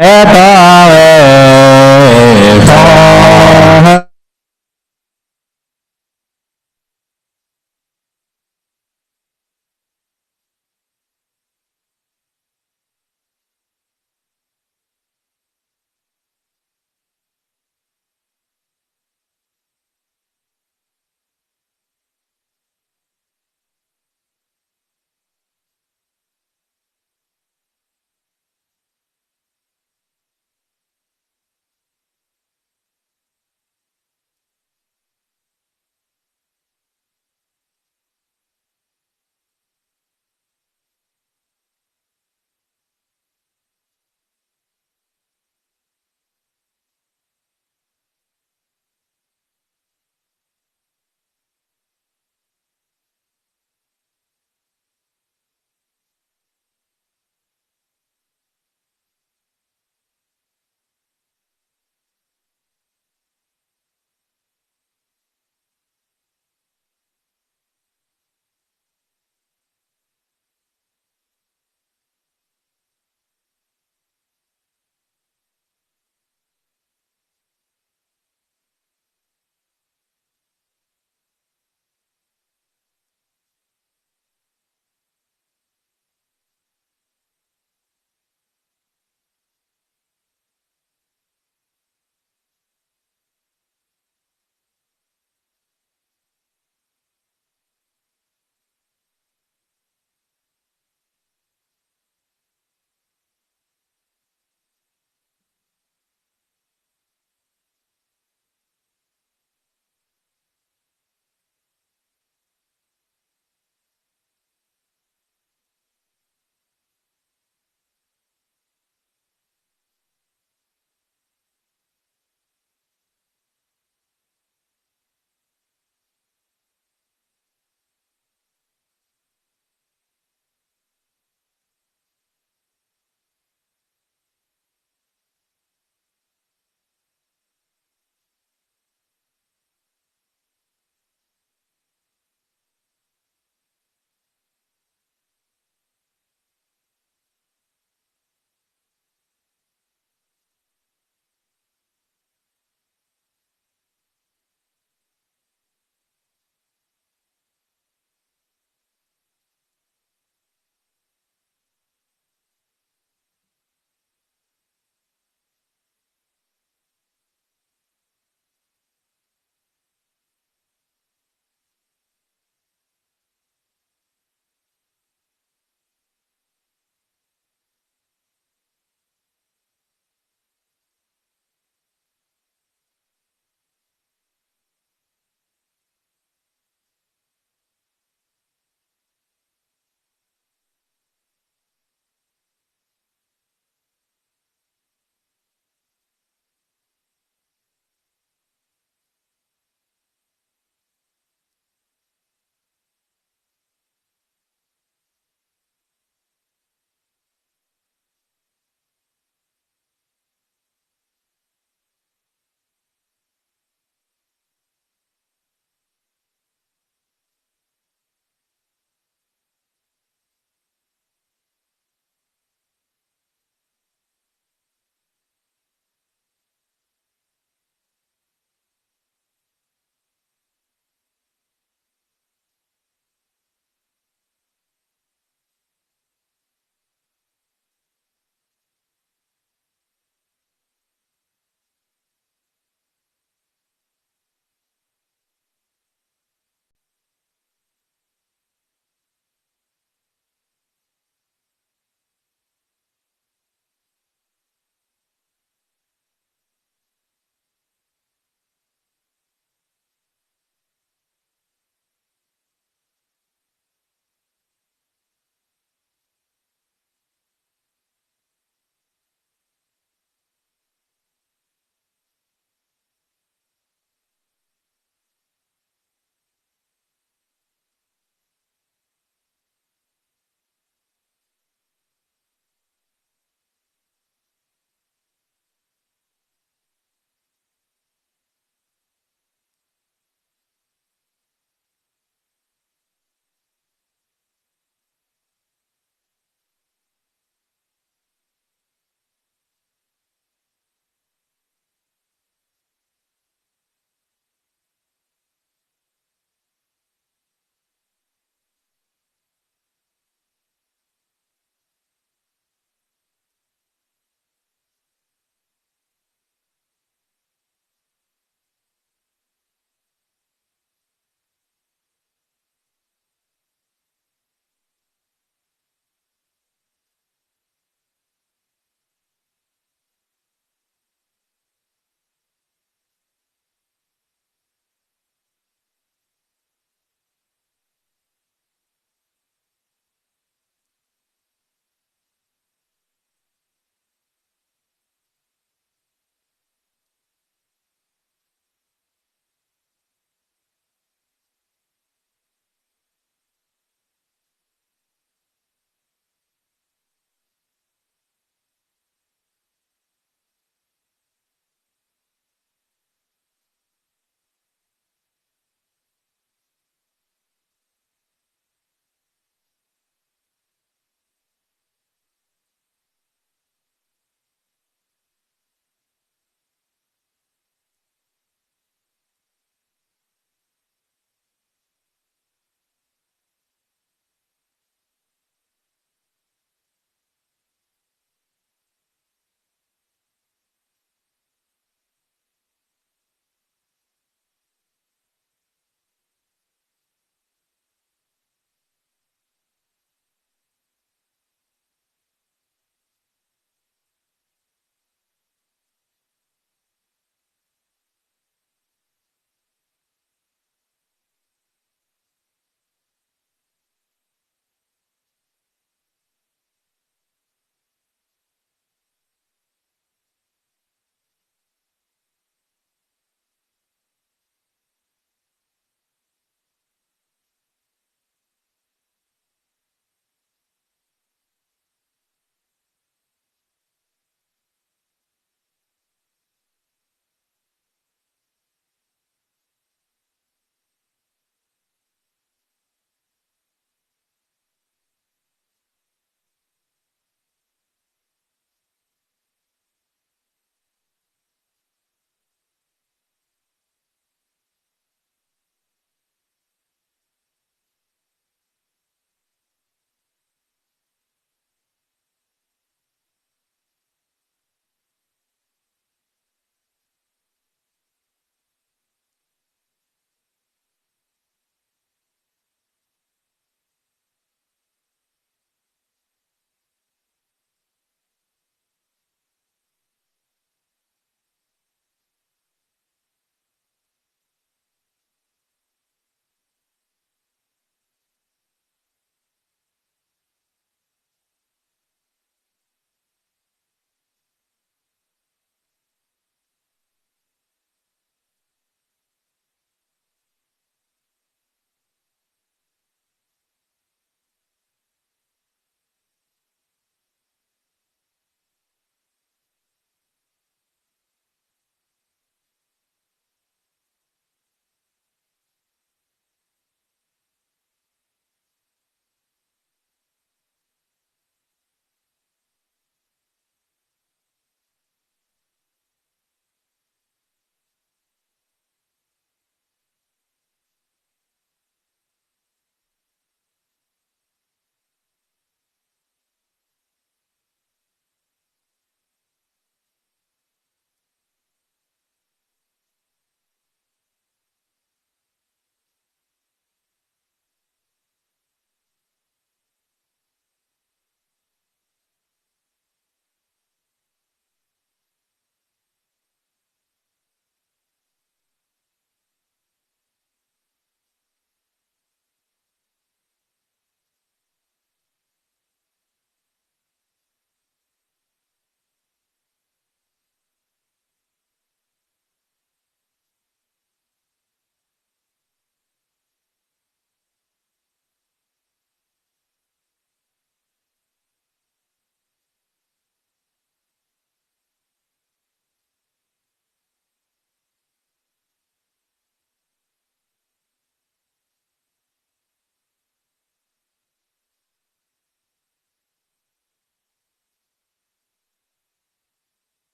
ta về phó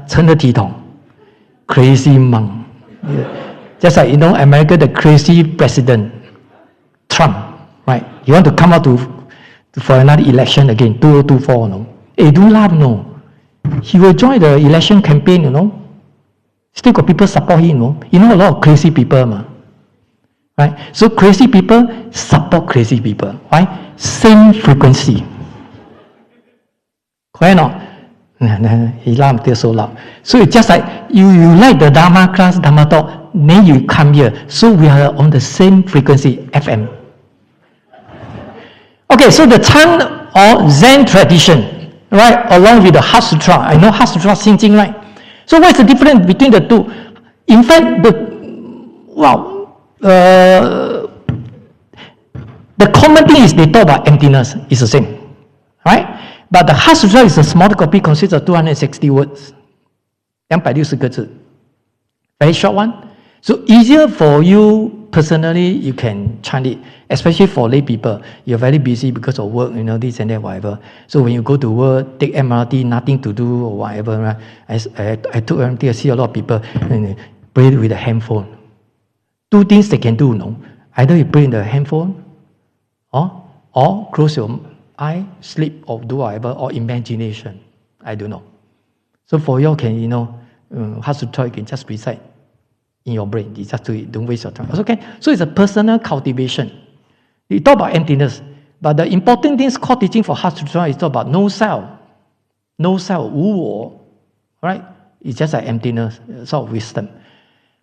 成了体统 ，crazy monk. Just like America, the crazy president Trump, right? You want to come out for another election again, 2024, no? Hey, don't laugh, no. He will join the election campaign, Still got people support him, a lot of crazy people, right? So crazy people support crazy people. Why? Same frequency. Correct or not? He laughed until so loud. So it's just like you like the Dharma class, Dharma talk, then you come here. So we are on the same frequency, FM. Okay, so the Chang or Zen tradition, right, along with the Heart Sutra. I know Heart Sutra, Xing Jing, right? So what's the difference between the two? In fact, the common thing is they talk about emptiness. It's the same, right? But the Heart Sutra is a smaller copy, consists of 260 words. 260个字. Very short one. So easier for you personally, you can chant it, especially for lay people. You're very busy because of work, this and that, whatever. So when you go to work, take MRT, nothing to do or whatever, right? I took MRT, I see a lot of people and pray with a handphone. Two things they can do, Either you pray in the handphone, or close your eye, sleep, or do whatever, or imagination. I don't know. So for you can, Heart Sutra, you can just recite in your brain. You just do it. Don't waste your time. Okay? So it's a personal cultivation. You talk about emptiness, but the important things core teaching for Heart Sutra is talk about no self, wu wo, right? It's just like emptiness, sort of wisdom.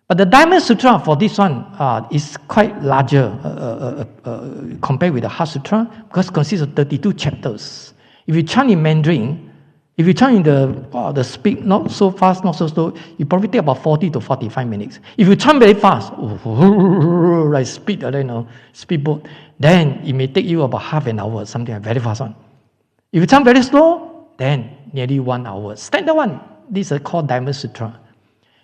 But the Diamond Sutra for this one is quite larger compared with the Heart Sutra because it consists of 32 chapters. If you chant in Mandarin, if you chant in the speak not so fast, not so slow, you probably take about 40 to 45 minutes. If you chant very fast, like speedboat, then it may take you about half an hour, something like very fast one. If you chant very slow, then nearly 1 hour. Standard one. This is called Diamond Sutra.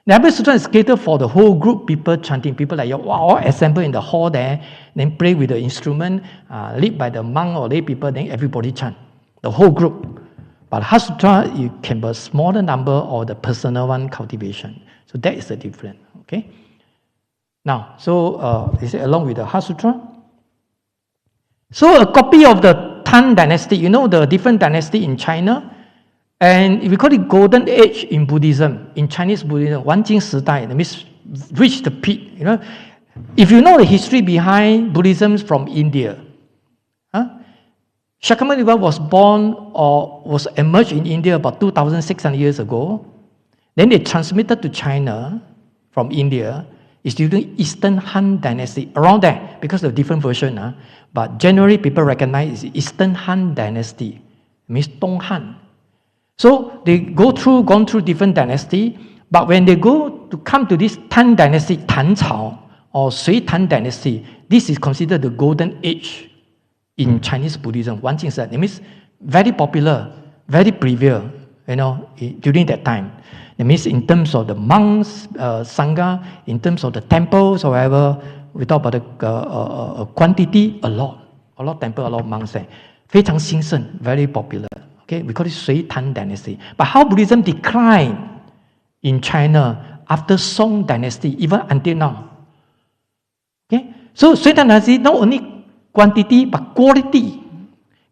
Diamond Sutra is catered for the whole group, people chanting, people like you, all assemble in the hall there, then play with the instrument, led by the monk or lay people, then everybody chant, the whole group. But Heart Sutra, you can be a smaller number or the personal one cultivation. So that is the difference. Okay. Now, so is it along with the Heart Sutra? So a copy of the Tang Dynasty, the different dynasty in China, and we call it Golden Age in Buddhism, in Chinese Buddhism, 完经时代, that means reach the peak. If you know the history behind Buddhism from India, Shakyamuni was born or was emerged in India about 2,600 years ago. Then they transmitted to China from India. It's during Eastern Han Dynasty, around there, because of different version. But generally, people recognize it's Eastern Han Dynasty. It means Dong Han. So they gone through different dynasty. But when they come to this Tang Dynasty, Tan Cao, or Sui Tang Dynasty, this is considered the golden age in Chinese Buddhism. 完经时代, it means very popular, very prevalent, during that time. It means in terms of the monks, sangha, in terms of the temples, or whatever, we talk about the quantity, a lot temple, a lot of monks there. 非常兴盛, very popular. Okay, we call it Sui Tang Dynasty. But how Buddhism declined in China after Song Dynasty, even until now. Okay, so Sui Tang Dynasty not only quantity but quality.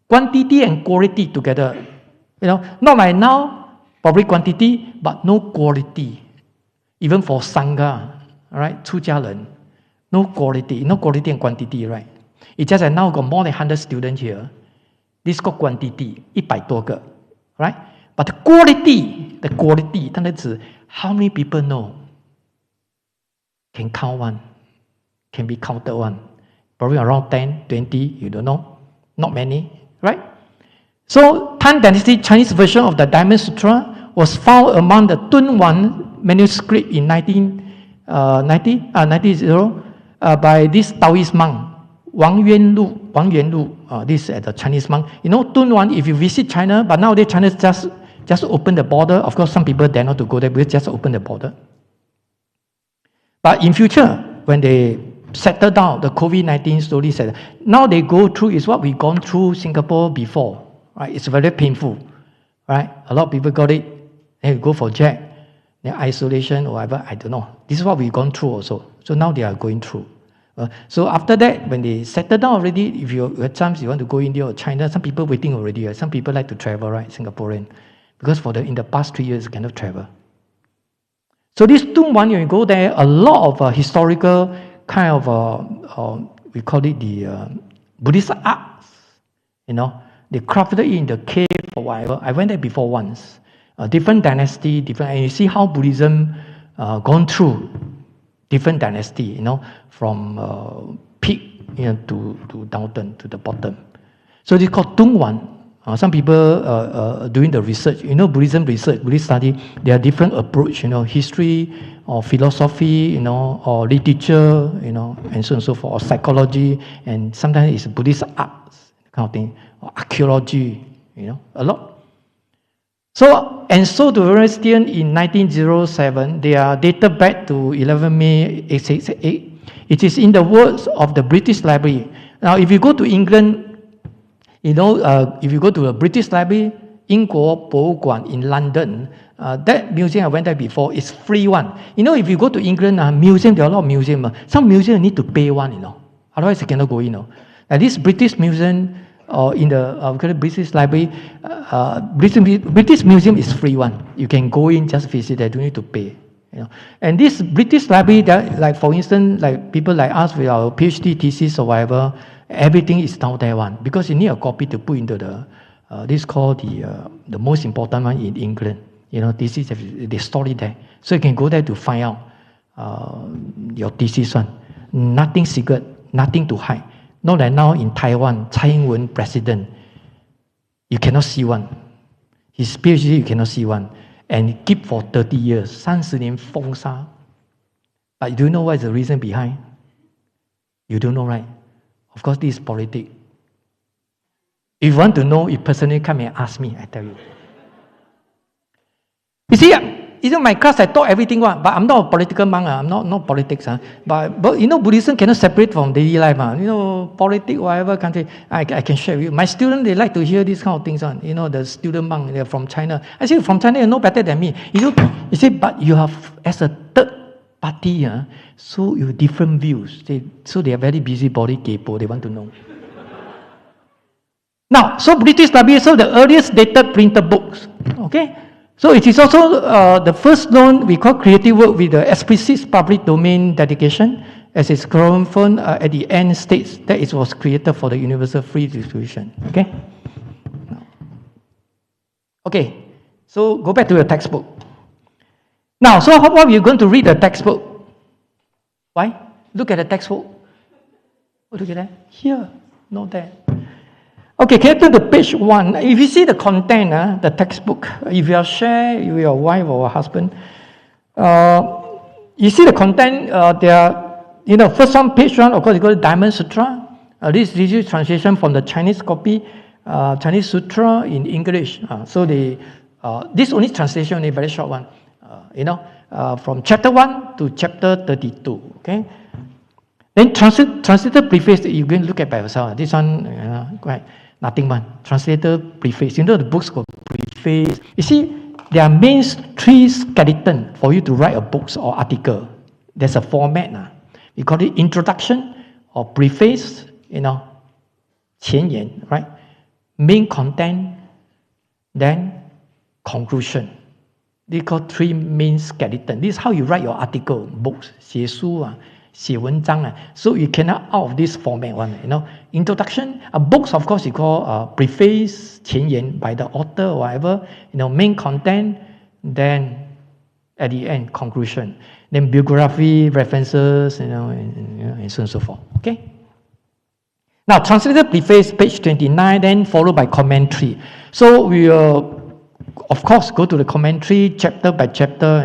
Quantity and quality together. Not like now, probably quantity, but no quality. Even for Sangha, right? 出家人, no quality and quantity, right? It's just that now got more than 100 students here. This is called quantity, 100多个, right? But the quality, 它的指 how many people know? Can count one, can be counted one. Probably around 10, 20, you don't know. Not many, right? So, Tang Dynasty Chinese version of the Diamond Sutra was found among the Dunhuang manuscript in 1990 by this Taoist monk, Wang Yuanlu. This is the Chinese monk. Dunhuang, if you visit China, but nowadays China just open the border. Of course, some people dare not to go there, but just open the border. But in future, when they settle down, the COVID-19 slowly settle. Now they go through is what we've gone through Singapore before, right? It's very painful, right? A lot of people got it, then you go for jab, their isolation or whatever, I don't know. This is what we've gone through also. So now they are going through. So after that, when they settle down already, if you have chance, you want to go India or China, some people waiting already. Right? Some people like to travel, right, Singaporean. Because in the past 3 years, you cannot travel. So this Tung Wan, when you go there, a lot of historical kind of, we call it the Buddhist arts, they crafted it in the cave or whatever. I went there before once. Different dynasty, and you see how Buddhism gone through different dynasty, from peak to downturn to the bottom. So it's called Tung Wan. Some people doing the research, Buddhism research, Buddhist study, there are different approach, history or philosophy, or literature, and so on and so forth, or psychology, and sometimes it's Buddhist arts, kind of thing, or archaeology, a lot. So the Venerable in 1907, they are dated back to 11 May 1868. It is in the words of the British Library. Now, if you go to England, if you go to the British Library, 英国博物馆 in London, that museum I went there before, is free one. If you go to England, museum, there are a lot of museums. Some museums need to pay one, otherwise you cannot go in. Like this British Museum, or in the British Library, British Museum is free one. You can go in, just visit, they don't need to pay. And this British Library, that, like for instance, like people like us with our PhD thesis or whatever, everything is down there one, because you need a copy to put into the this is called the most important one in England. Thesis, they store it there, so you can go there to find out your thesis one. Nothing secret, nothing to hide. Not like now in Taiwan, Tsai Ing-wen president, you cannot see one. His PhD, you cannot see one. And keep for 30 years, 30年封杀. But do you know what is the reason behind? You don't know, right? Of course, this is politics. If you want to know, you personally come and ask me, I tell you. You see, my class, I taught everything, but I'm not a political monk. I'm not politics. But Buddhism cannot separate from daily life. Politics, whatever country, I can share with you. My students, they like to hear these kind of things. The student monk, they're from China. I say, from China, you're no better than me. You say, but you have, as a third party, so you have different views. So they are very busybody, kaypoh, they want to know. Now, so British Library, so the earliest dated printed books, okay? So it is also the first known, we call creative work with the explicit public domain dedication, as its chromophone at the end states that it was created for the universal free distribution, okay? Okay, so go back to the textbook. Now, so how are you going to read the textbook? Why? Look at the textbook. Oh, look at that. Here, not there. Okay, can you turn to page 1? If you see the content, the textbook, if you are sharing with your wife or husband, you see the content, there are, first one, page 1, of course, you go to Diamond Sutra. This is translation from the Chinese copy, Chinese Sutra in English. So this only translation, a very short one, from chapter 1 to chapter 32, okay? Then translator preface, you can look at by yourself. This one, quite nothing much. Translator preface. The books got preface. You see, there are main 3 skeleton for you to write a book or article. There's a format. We call it introduction or preface, 前言, right? Main content, then conclusion. They call 3 main skeleton. This is how you write your article, books, 写书, 写文章. So you cannot out of this format one. Introduction, books of course you call preface, 前言 by the author or whatever. Main content, then at the end conclusion. Then biography, references, and so on and so forth. Okay. Now translated preface, page 29, then followed by commentary. So we will, of course, go to the commentary chapter by chapter,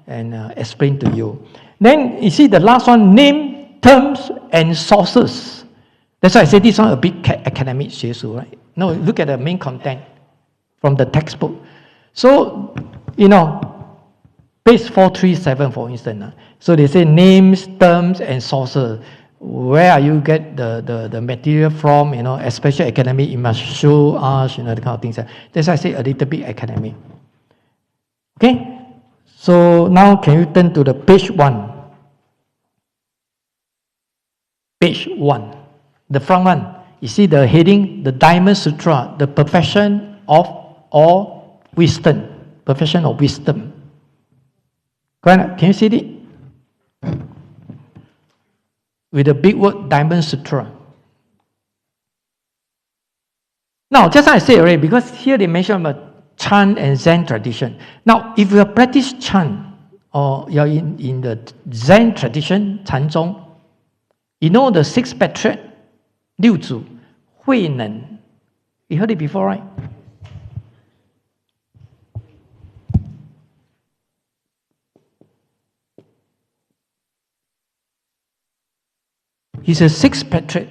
and explain to you. Then you see the last one, name, terms, and sources. That's why I say this one a bit academic, right? No, look at the main content from the textbook. So, page 437, for instance. So they say names, terms, and sources. Where are you get the material from? Especially academic, you must show us, the kind of things. That's why I say a little bit academic. Okay. So now can you turn to the page 1? Page 1, the front one. You see the heading, the Diamond Sutra, the perfection of all wisdom. Perfection of wisdom. Can you see it? With the big word Diamond Sutra. Now, just as I said already, because here they mention about Chan and Zen tradition. Now, if you practice Chan, or you're in the Zen tradition, Chanzong, you know the 6 patriarchs, 六祖, Hui Nen. You heard it before, right? He's a 6 patriarch,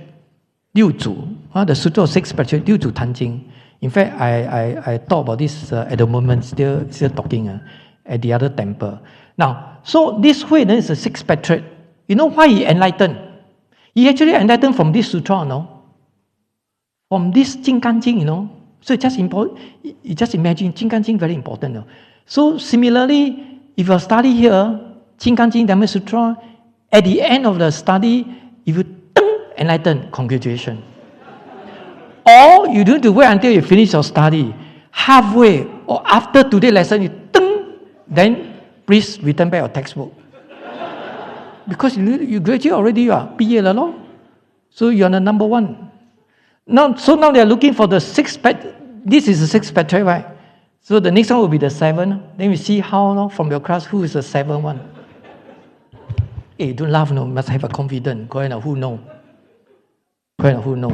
六祖. The Sutra of 6 patriarchs, 六祖坛经. In fact, I thought about this at the moment, still talking at the other temple. Now, so this Hui Nen is a 6 patriarch. You know why he enlightened? He actually enlightened from this sutra, from this 金刚经, So just imagine 金刚经 very important. So similarly, if you study here, 金刚经 Dhamma Sutra, at the end of the study, if you enlighten, congratulations. Or you don't need to wait until you finish your study. Halfway or after today's lesson, you then please return back your textbook. Because you graduate already, you are 毕业了咯. So you are the number 1. Now they are looking for the 6th patriarch. This is the 6th patriarch, right? So the next one will be the 7th. Then we see how from your class who is the 7th one. Hey, don't laugh, must have a confidence. Who know? Who know?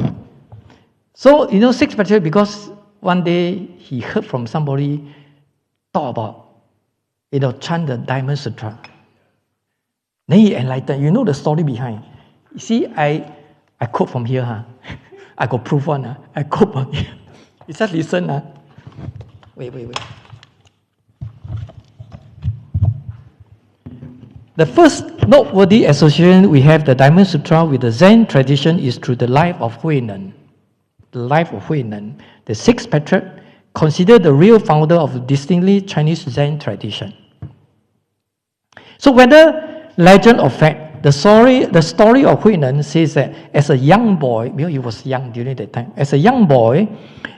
So 6th patriarch, because one day he heard from somebody talk about chant the Diamond Sutra. Then he enlightened. You know the story behind. You see, I quote from here. I got proof one. I quote from here. You just listen. Wait. The first noteworthy association we have the Diamond Sutra with the Zen tradition is through the life of Hui Nen. The life of Hui Nen, the 6th patriarch, considered the real founder of the distinctly Chinese Zen tradition. So whether legend or fact, the story of Hui Nen says that as a young boy, he was young during that time. As a young boy,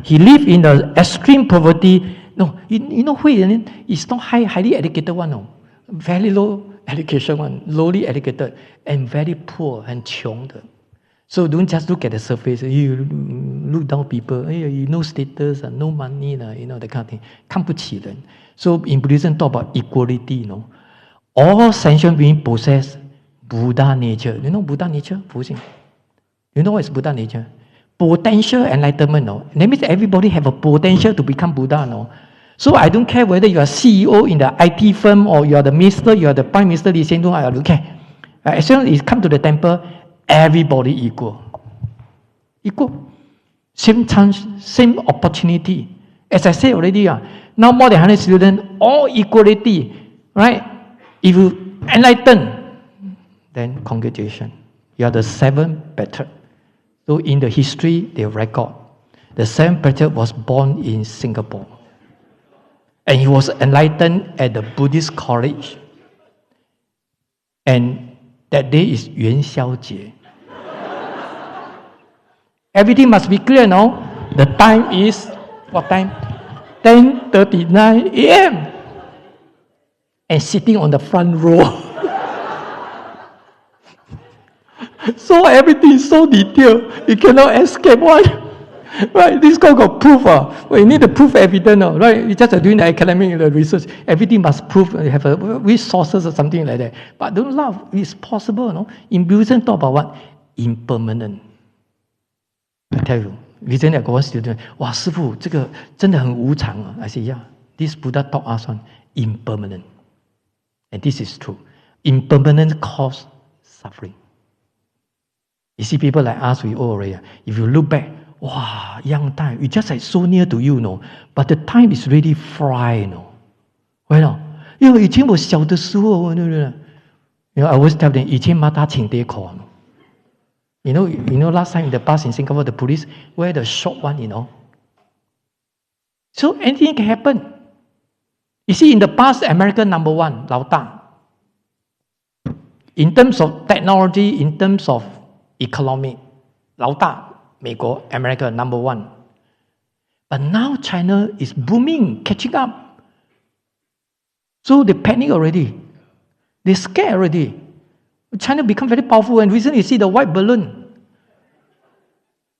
he lived in the extreme poverty. No, Hui Nen is not highly educated one. Very low education one, lowly educated, and very poor and 穷的. So don't just look at the surface. You look down people. No status, no money, that kind of thing. 看不起人. So in Buddhism talk about equality, All sentient beings possess Buddha nature. You know Buddha nature? You know what is Buddha nature? Potential enlightenment. That means everybody have a potential to become Buddha. So I don't care whether you are CEO in the IT firm or you are the minister, you are the prime minister, I don't care. As soon as you come to the temple, everybody equal. Same chance, same opportunity. As I said already, now more than 100 students, all equality, right? If you enlighten, then congratulations. You are the 7th patriarch. So in the history, they record, the 7th patriarch was born in Singapore. And he was enlightened at the Buddhist college. And that day is 元宵节. Everything must be clear now. The time is, what time? 10:39 a.m. And sitting on the front row. So everything is so detailed. You cannot escape one. Right? This guy got proof. Well, you need the proof evidence. Right? You just are doing the academic research. Everything must prove. You have resources or something like that. But don't laugh. It's possible. In Buddhism, talk about what? Impermanent. I tell you. Recently I got one student. 哇，师父，这个真的很无常啊。I say, yeah. This Buddha taught us on impermanent. And this is true. Impermanent cause suffering. You see people like us, we all already. If you look back, wow, young time, it's just like so near to you, but the time is really fly, Well, 因为以前我小的时候，对不对？I always tell them, 以前马达请跌口。You know, last time in the past in Singapore, the police wear the short one, So anything can happen. You see, in the past, America number one, 老大. In terms of technology, in terms of economy, 老大, 美国, America number one. But now China is booming, catching up. So they panic already. They scared already. China become very powerful, and recently you see the white balloon.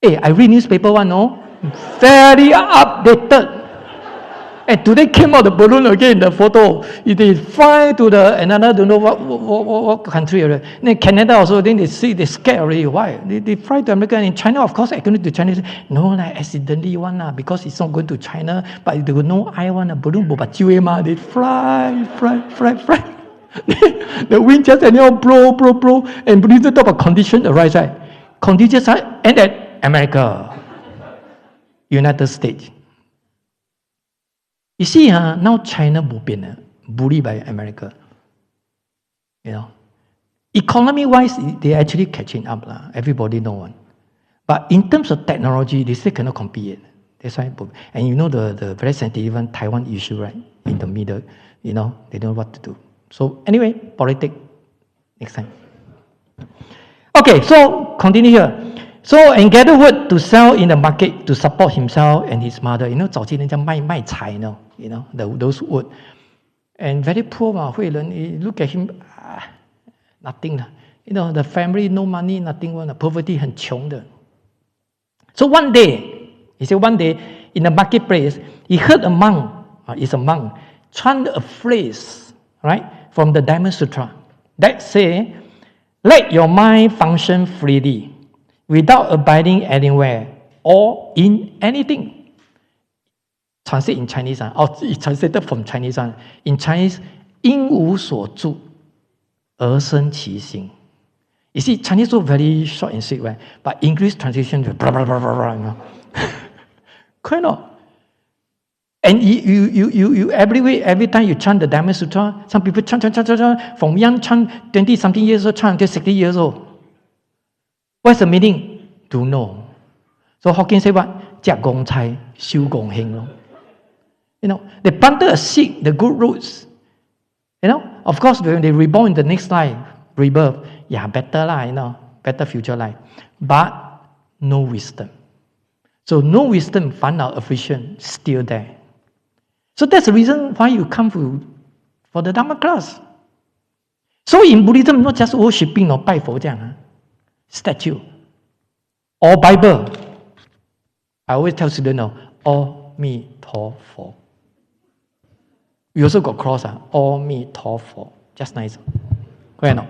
Hey, I read newspaper one, no? Very updated. And today came out the balloon again, the photo. They fly to the another, don't know what country. Then Canada also, then they see, they scared already. Why? They fly to America, and in China, of course, according to Chinese, no, like accidentally one, because it's not going to China, but they will know I want a balloon, they fly. The wind just anyhow blow, and Buddhism talk about condition arise, right? Conditions are end at America, United States. You see, now China bullied by America. You know, economy-wise, they actually catching up. Everybody know one. But in terms of technology, they still cannot compete. That's why. And you know the very sensitive Taiwan issue, right? In the middle, you know, they don't know what to do. So anyway, politics. Next time. Okay, so continue here. So, and gather wood to sell in the market to support himself and his mother. You know, 早期人家卖柴 you know, those wood. And very poor, you look at him, nothing. You know, the family, no money, nothing. Poverty, 很穷的. So one day, he said one day, in the marketplace, he heard a monk, chant a phrase, right, from the Diamond Sutra, that say, let your mind function freely, without abiding anywhere or in anything. Translate in Chinese, it translated from Chinese. In Chinese, 因无所住而生其心. You see, Chinese so very short and sweet, right? But English translation, blah, blah, blah, blah, blah, you know. Kind of. And you every time you chant the Diamond Sutra, some people chant, from young chant 20-something years old, chant until 60 years old. What's the meaning? To know. So Hokkien say what? 摘公差，修公興. You know, they planted a seed, the good roots. You know, of course, when they reborn in the next life, rebirth, yeah, better life, you know, better future life. But no wisdom. So no wisdom,烦恼, affliction, still there. So that's the reason why you come for the Dharma class. So in Buddhism, not just worshipping or 拜佛这样, statue or Bible. I always tell students now, 阿弥陀佛. We also got cross, 阿弥陀佛. Just nice. Correct or not?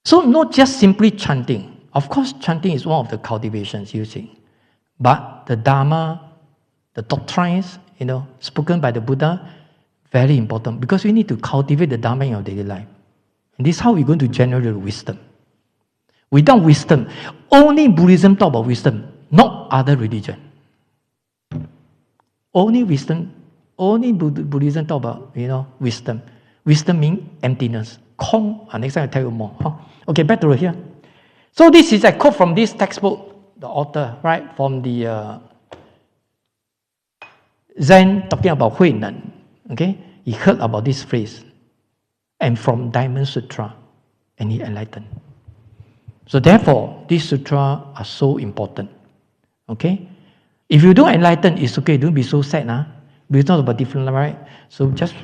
So not just simply chanting. Of course, chanting is one of the cultivations using. But the Dharma, the doctrines, you know, spoken by the Buddha, very important. Because we need to cultivate the Dharma in our daily life. And this is how we're going to generate wisdom. Without wisdom, only Buddhism talk about wisdom, not other religion. Only wisdom, only Buddhism talk about, you know, wisdom. Wisdom means emptiness. 空. Next time I'll tell you more. Okay, back to here. So this is a quote from this textbook, the author, right, from the Zen talking about Huinan. Okay, he heard about this phrase, and from Diamond Sutra, and he enlightened. So therefore, these sutras are so important. Okay, if you don't enlighten, it's okay. Don't be so sad, But it's not about different, right? So just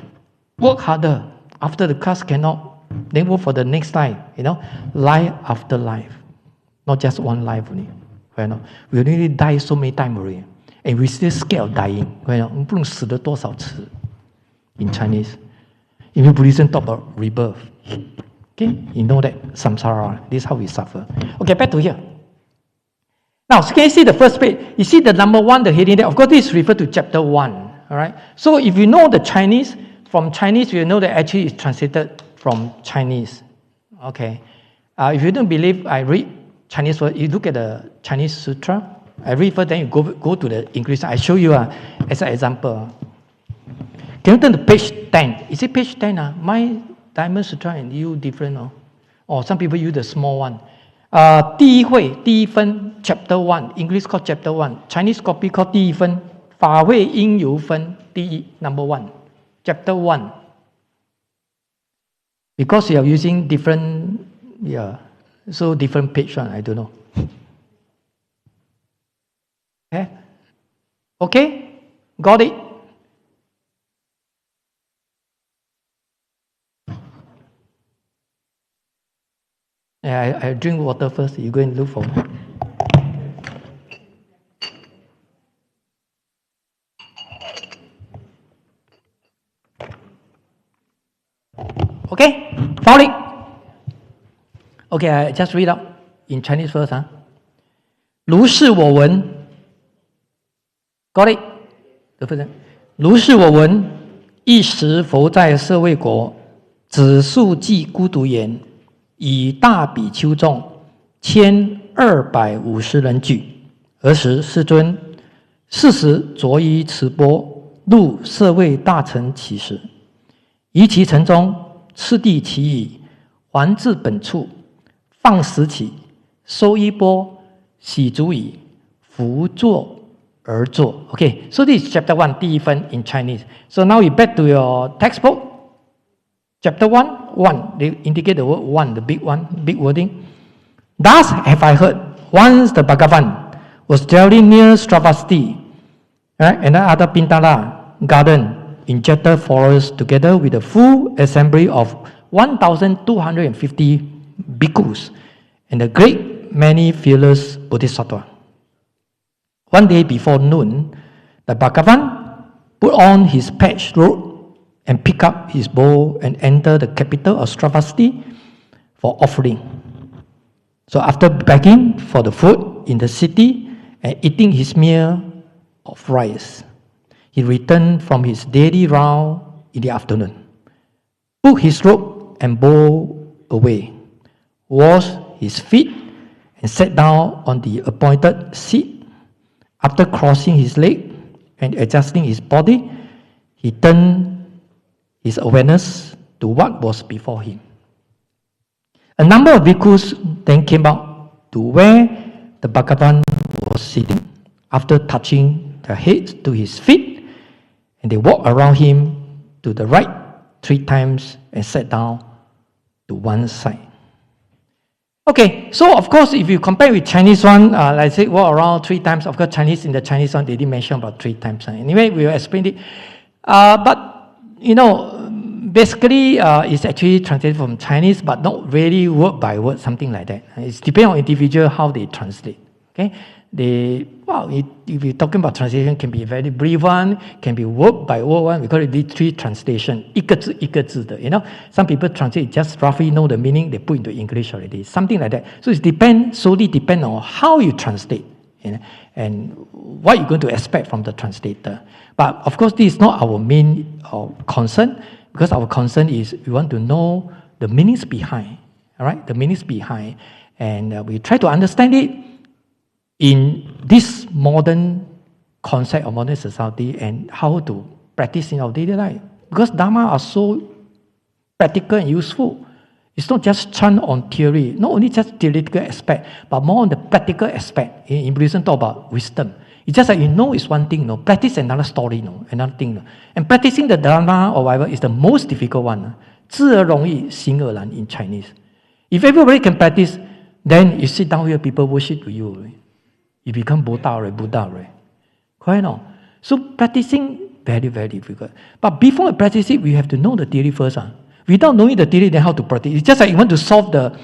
work harder. After the class cannot, then work for the next life. You know, life after life, not just one life only. You know, we already die so many times already, and we still scared of dying. You know, 我们不能死了多少次 in Chinese. In Buddhism, talk about rebirth. Okay, you know that samsara. This is how we suffer. Okay, back to here. Now, so can you see the first page? You see the number 1, the heading there. Of course, this is referred to chapter 1. All right. So if you know the Chinese, from Chinese, you know that actually it's translated from Chinese. Okay. If you don't believe, I read Chinese word. You look at the Chinese sutra. I read first, then you go to the English. I show you as an example. Can you turn to page 10? Is it page 10? My Diamond Sutra and you different, or some people use the small one. 第一会, 第一分, chapter 1. English called chapter 1. Chinese copy called 第一分. 法会应由分. number 1, chapter 1. Because you are using different, so different page one, I don't know. Okay? Got it? Yeah, I drink water first. You go and look for me. Okay? Found it? Okay, I just read out in Chinese first. 如是我闻 Got it? 如是我闻一时佛在舍卫国子数记孤独言以大比丘众1250人聚尔时世尊是时着衣持钵入舍卫大城起时于其城中次第其已还至本处放食起收衣钵洗足以伏坐而坐 Okay, so this is chapter 1 第一分 in Chinese. So now you back to your textbook. Chapter 1, they indicate the word 1, the big one, big wording. Thus have I heard, once the Bhagavan was dwelling near Stravasti, right, and other Pintala garden in Jeta forest together with a full assembly of 1,250 bhikkhus and a great many fearless bodhisattvas. One day before noon, the Bhagavan put on his patched robe and picked up his bow and entered the capital of Stravasti for offering. So after begging for the food in the city and eating his meal of rice, he returned from his daily round in the afternoon, took his robe and bow away, washed his feet and sat down on the appointed seat. After crossing his leg and adjusting his body, he turned his awareness to what was before him. A number of bhikkhus then came out to where the Bhagavan was sitting after touching their heads to his feet, and they walked around him to the right 3 times and sat down to one side. Okay, so of course, if you compare with Chinese one, let's say walk around 3 times. Of course, Chinese in the Chinese one, they didn't mention about 3 times. Anyway, we will explain it. But, you know, basically, it's actually translated from Chinese, but not really word by word, something like that. It's depending on individual how they translate. Okay, if you're talking about translation, can be a very brief one, can be word by word one. We call it literary translation. 一个字一个字的, you know, some people translate just roughly know the meaning, they put into English already, something like that. So it solely depends on how you translate, you know, and what you're going to expect from the translator. But of course, this is not our main concern, because our concern is we want to know the meanings behind, all right, the meanings behind, and we try to understand it in this modern concept of modern society and how to practice in our daily life. Because Dharma are so practical and useful. It's not just chant on theory, not only just theoretical aspect, but more on the practical aspect. In Buddhism, talk about wisdom. It's just like you know is one thing, practice another story, another thing. And practicing the Dharma or whatever is the most difficult one. 知而容易行而难 in Chinese. If everybody can practice, then you sit down here, people worship you. You become Buddha, right? Correct no? So practicing, very, very difficult. But before practicing, we have to know the theory first. Without knowing the theory, then how to practice? It's just like you want to solve the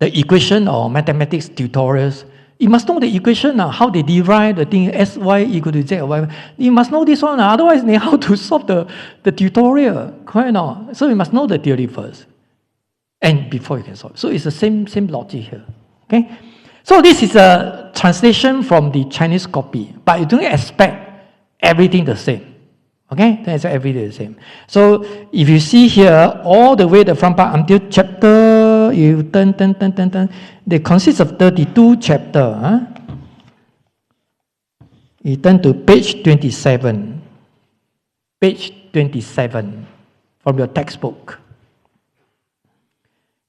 equation or mathematics tutorials. You must know the equation, how they derive the thing, sy equal to z or whatever. You must know this one, otherwise how to solve the tutorial. Correct no? So you must know the theory first. And before you can solve. So it's the same logic here. Okay? So this is a translation from the Chinese copy, but you don't expect everything the same. Okay? Don't expect everything the same. So if you see here, all the way the front part until chapter, you turn, they consist of 32 chapters. You turn to page 27. Page 27 from your textbook.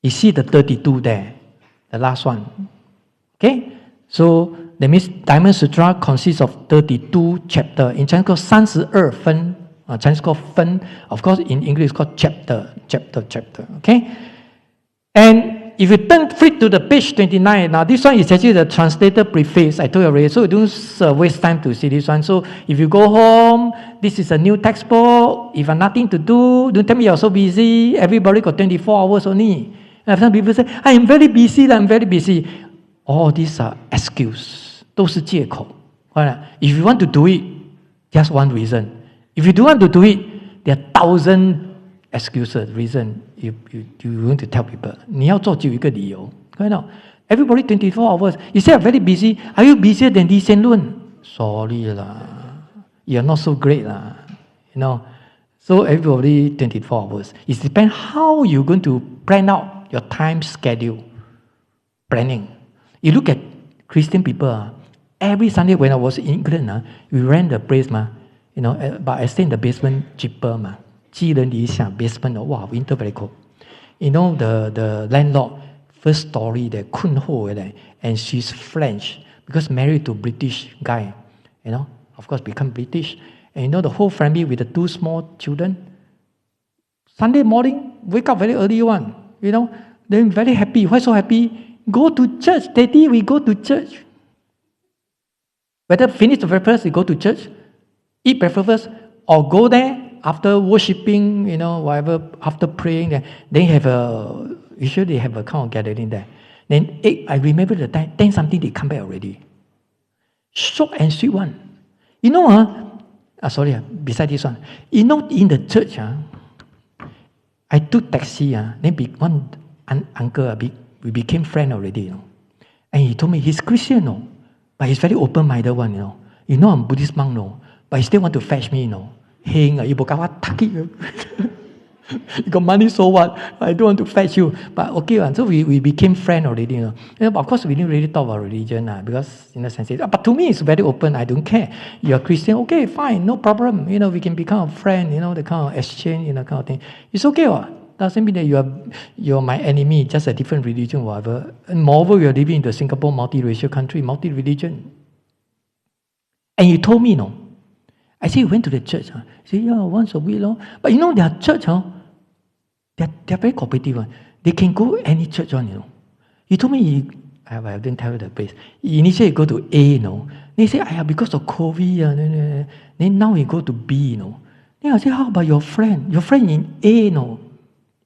You see the 32 there, the last one. Okay, so that means Diamond Sutra consists of 32 chapters. In Chinese called 32分. Chinese called 分. Of course, in English it's called chapter. Okay? And if you flip to the page 29, now this one is actually the translated preface, I told you already, so you don't waste time to see this one. So if you go home, this is a new textbook, if you have nothing to do, don't tell me you're so busy, everybody got 24 hours only. And some people say, I am very busy, I'm very busy. All these are excuses, 都是借口. If you want to do it, just one reason. If you don't want to do it, there are 1,000 excuses, reason you want to tell people. 你要做就有一个理由. Everybody 24 hours. You say I'm very busy. Are you busier than Lee Hsien Loong? Sorry lah. You're not so great lah. So everybody 24 hours. It depends how you're going to plan out your time schedule. Planning. You look at Christian people. Every Sunday when I was in England, we rent the place, but I stay in the basement cheaper. 寄人篱下 basement, wow, winter very cold. The landlord, first story, the Kun Ho, and she's French because married to British guy, of course become British. And the whole family with the 2 small children. Sunday morning, wake up very early one, then very happy. Why so happy? Go to church, Daddy, we go to church. Whether finish the breakfast, we go to church, eat breakfast, or go there after worshipping, whatever, after praying, then usually they have a kind of gathering there. Then I remember the time, 10 something they come back already. Short and sweet one. Beside this one. In the church, I took taxi, then one uncle, we became friends already, And he told me he's Christian, but he's very open-minded one, I'm Buddhist monk, but he still want to fetch me, Heng, you got money, so what? I don't want to fetch you. But okay, so we became friends already. But of course, we didn't really talk about religion because, in a sense, but to me, it's very open. I don't care. You're Christian, okay, fine, no problem. We can become a friend. The kind of exchange, kind of thing. It's okay. Doesn't mean that you're my enemy. Just a different religion, whatever. And moreover, we are living in the Singapore multiracial country, multi-religion. And you told me, I say you went to the church. He said, yeah, once a week. But their church, they're very cooperative. They can go any church on, He told me, I didn't tell you the place. He initially go to A, They say, because of COVID, then now we go to B, Then I say, how about your friend? Your friend in A,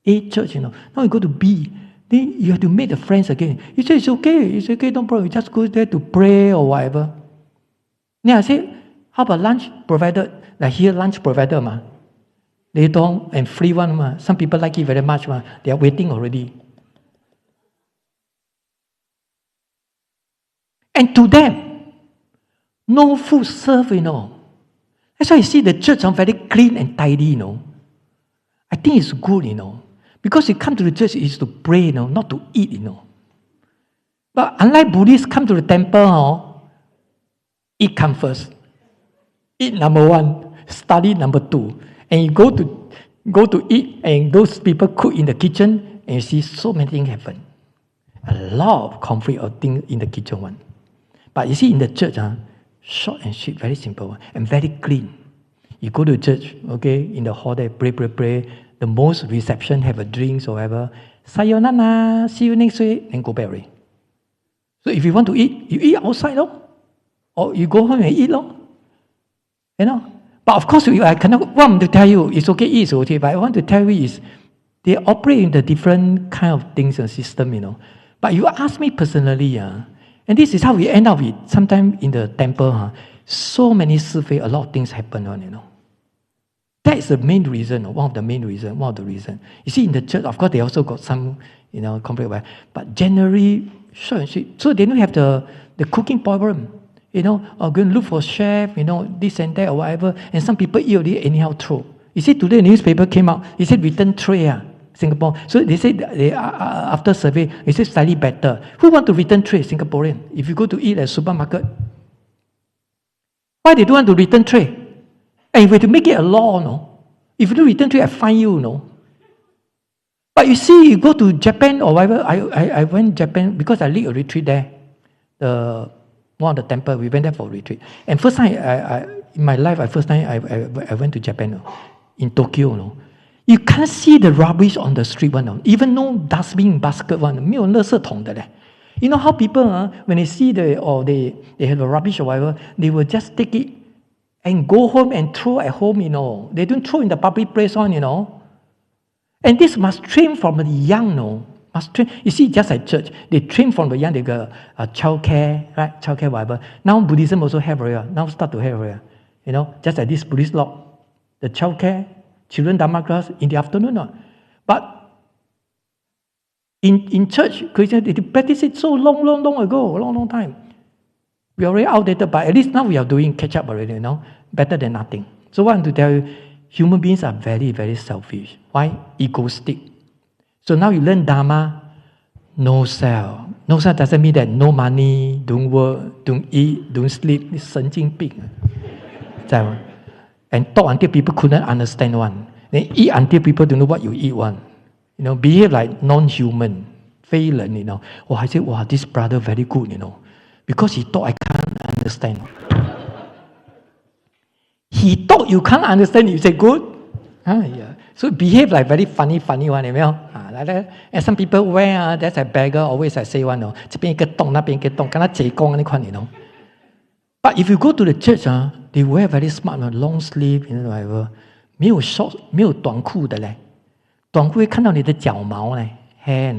A church, Now you go to B. Then you have to meet the friends again. He said, it's okay, no problem. You just go there to pray or whatever. Then I say, how about lunch provided? Like here, lunch provided, They don't, and free one, Some people like it very much, They are waiting already. And to them, no food served, That's why you see the church very clean and tidy, I think it's good, Because you come to the church, it's to pray, not to eat, But unlike Buddhists come to the temple, eat come first. Eat number 1, study number 2. And you go to eat, and those people cook in the kitchen, and you see so many things happen. A lot of conflict of things in the kitchen one. But you see in the church, short and sweet, very simple, and very clean. You go to church, okay, in the hall there, pray. The most reception, have a drinks or whatever. Sayonara, see you next week, then go back already. So if you want to eat, you eat outside, or you go home and eat, But of course, I cannot want to tell you, it's okay, it's okay. But I want to tell you is, they operate in the different kind of things and system, But you ask me personally, and this is how we end up with, sometimes in the temple, so many survey, a lot of things happen, That is the main reason, one of the reasons. You see, in the church, of course, they also got some, conflict, but generally, short and sweet. So they don't have the cooking problem. Or go and look for chef, this and that or whatever. And some people eat already anyhow throw. You see, today the newspaper came out. It said return tray, Singapore. So they said after survey, they said slightly better. Who want to return tray? Singaporean. If you go to eat at a supermarket, why they don't want to return tray? And if we have to make it a law, If you don't return tray, I fine you, But you see, you go to Japan or whatever. I went to Japan because I lead a retreat there. one of the temple. We went there for retreat. And first time in my life, I went to Japan, in Tokyo. You can't see the rubbish on the street one. Even no dustbin basket one. 没有垃圾桶的嘞. You know how people, when they see they have a rubbish or whatever, they will just take it and go home and throw at home, They don't throw in the public place one, And this must train from the young, Must train. You see, just like church, they train from the young, they got child care, right? Child care, whatever. Now Buddhism also have, now start to have, just like this Buddhist law. The child care, children Dharma class in the afternoon. But in church, Christians, they practice it so long ago, long time. We are already outdated, but at least now we are doing catch up already, better than nothing. So what I want to tell you, human beings are very, very selfish. Why? Egoistic. So now you learn Dharma, no self. No self doesn't mean that no money, don't work, don't eat, don't sleep. It's 神经病. And talk until people couldn't understand one. Then eat until people don't know what you eat one. Behave like non-human. 非人, I say, wow, this brother very good, Because he thought I can't understand. He thought you can't understand. You say good? Yeah. So behave like very funny one, like that. And some people wear, that's a beggar, always I say one, 这边一个洞，那边一个洞，跟他贼公那款, But if you go to the church, they wear very smart, long sleeve, whatever. 没有 short, 没有短裤的嘞，短裤会看到你的脚毛嘞 ，hair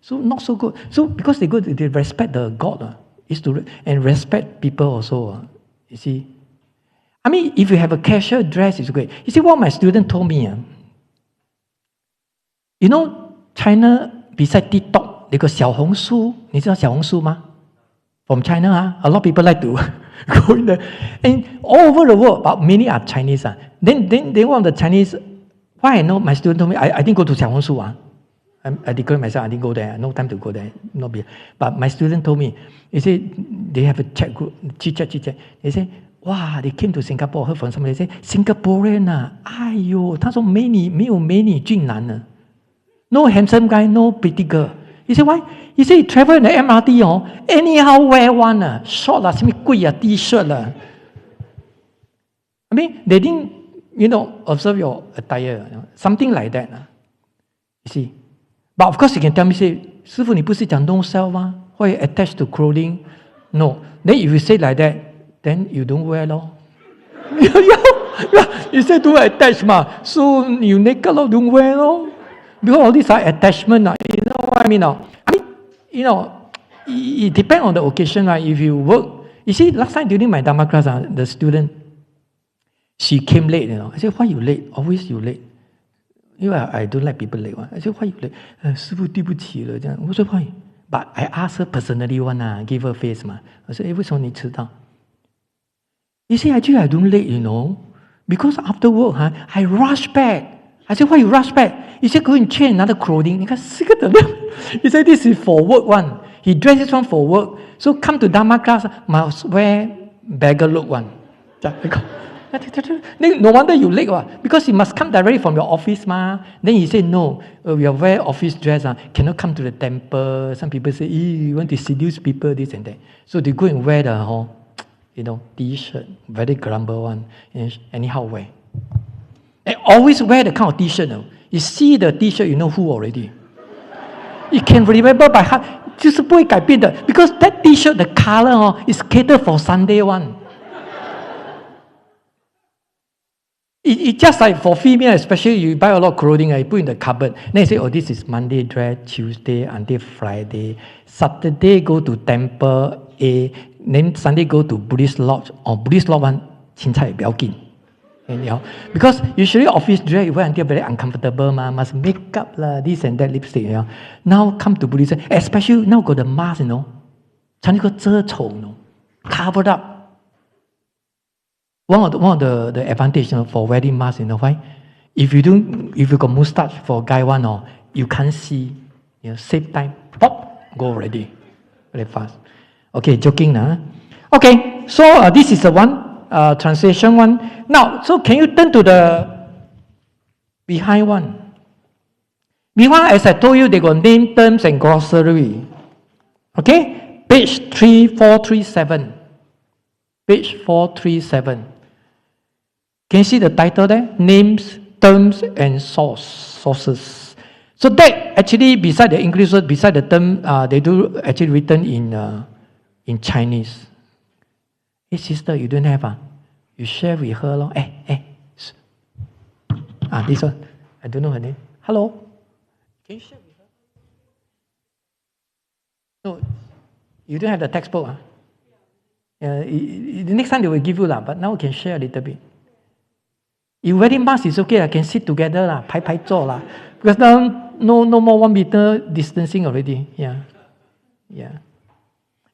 So not so good. So because they respect the God, is to and respect people also. You see, I mean, if you have a casual dress, it's great. You see what my student told me. China beside TikTok, they got 小红书，你知道小红书吗？ From China, a lot of people like to go in there, and all over the world, but many are Chinese. Then one of the Chinese, why I know my student told me, I didn't go to 小红书. I declare myself, I didn't go there. No time to go there. But my student told me, he said they have a chat group, chit chat. They say, wow, they came to Singapore. Heard from somebody. They say Singaporean 哎呦，他说没有美女俊男呢 ，no handsome guy, no pretty girl. He said why? He said he travel in the MRT anyhow wear one short 什么贵T-shirt I mean they didn't observe your attire, something like that. You see, but of course you can tell me say 师父你不是讲 no self 吗 ？Why you attach to clothing? No. Then if you say like that, then you don't wear lor. You say don't attach so you naked lor, don't wear lor. Because all these are attachment. You know what I mean? It depends on the occasion, right? If you work, you see, last time during my Dharma class, the student, she came late. I said, why you late? Always you late. I don't like people late. I said, why you late? 师父对不起了这样。我说 why? But I asked her personally one, give her face I said, 为什么你迟到? You see, actually I don't late, because after work, I rush back. I said, why you rush back? He said, go and change another clothing. He said, this is for work one. He dressed this one for work. So come to Dharma class, must wear beggar look one. No wonder you late, because he must come directly from your office. Then he said, no, we are wear office dress. Cannot come to the temple. Some people say, you want to seduce people, this and that. So they go and wear the T-shirt, very grumble one, anyhow wear. And always wear the kind of T-shirt. You see the T-shirt, you know who already. You can remember by heart. 就是不会改变的 because that T-shirt, the color is catered for Sunday one. It just like for female, especially you buy a lot of clothing, you put in the cupboard. Then you say, oh, this is Monday dress, Tuesday until Friday. Saturday go to temple A. Then Sunday go to Buddhist lodge. Or Buddhist lodge one, 青菜不要紧. Because usually office dress you wear until very uncomfortable must make up this and that lipstick. Now come to Buddhism, especially now got the mask, 穿一个遮丑 covered up. One of the advantage for wearing mask, why? If you got mustache for guy one, you can't see. Save time. Pop, go already, very fast. Okay, joking Okay, so this is the one. Translation one. Now, so can you turn to the behind one? Behind, as I told you, they got name, terms, and glossary. Okay? Page 3437. Page 437. Can you see the title there? Names, terms, and sources. So that actually, beside the English word, beside the term, they do actually written in Chinese. Hey sister, you don't have you share with her lor. This one, I don't know her name. Hello, can you share with her? No, you don't have the textbook. The next time they will give you but now we can share a little bit. You wearing mask is okay, I can sit together pai zhou because now no more 1 meter distancing already. Yeah,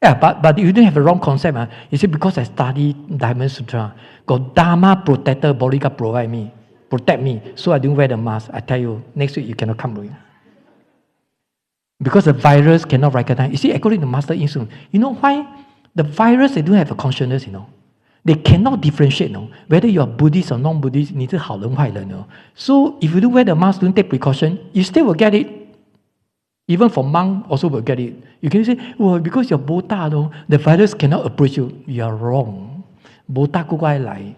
but you don't have a wrong concept. You see, because I study Diamond Sutra, got Dharma protector, bodyguard protect me, so I don't wear the mask. I tell you, next week you cannot come with. Because the virus cannot recognize. You see, according to Master Yin, you know why? The virus, they don't have a consciousness, They cannot differentiate, whether you are Buddhist or non-Buddhist, 你是好人坏人, So if you don't wear the mask, don't take precaution, you still will get it. Even for monk also will get it. You can say, well, because you're Buddha, the virus cannot approach you. You are wrong. Buddha 不该来.